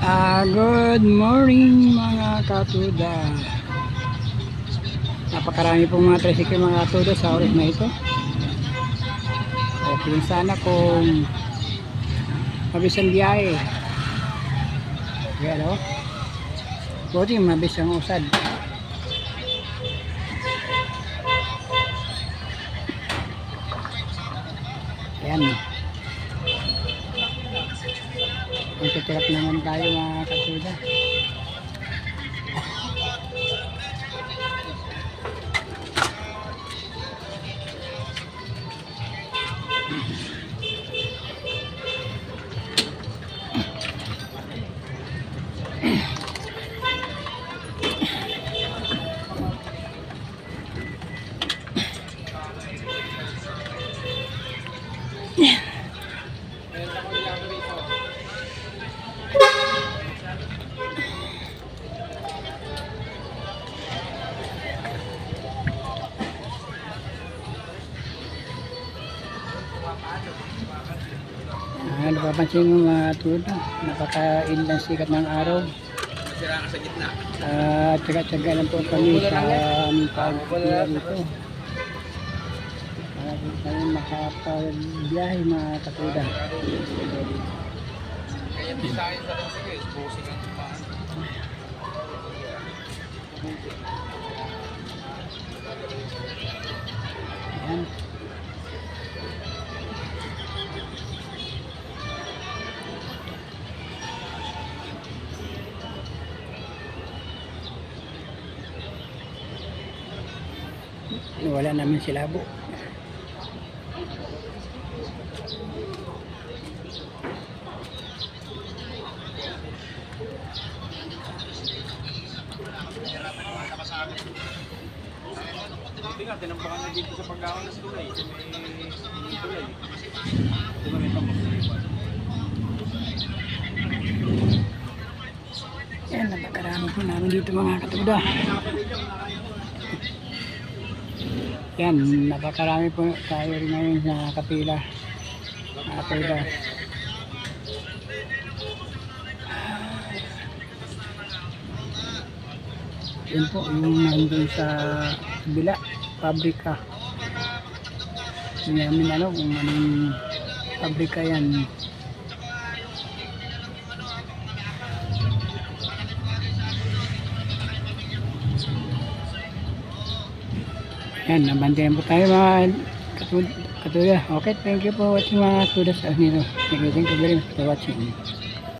Good morning mga katuda. Napakarami pong mga tricycle mga katuda sa oras na ito. Okay sana kung mabis ang biyahe. Yan o. Buti mabis ang usad. Yan. Magtitirap naman tayo mga katuda. Napapansin mo mga tuda, napaka-inlang sikat ng araw. Tsaga-tsaga lang po kami sa pag-pila dito para kami makapag-biyahe mga katuda. Ayan. Wala namin silabo. Tinambakan na dito sa pagkawan ng tulay. Yan, napakarami po namin dito mga katuda. Yan, napakarami po tayo rin ngayon sa kapila. Katuda. Yan po, yung nandun sa bila, pabrika. Hindi namin alam kung anong pabrika yan. Yan, nabantayan po tayo mga katuda. Okay, thank you for watching mga katuda sa nito. Thank you very much for watching.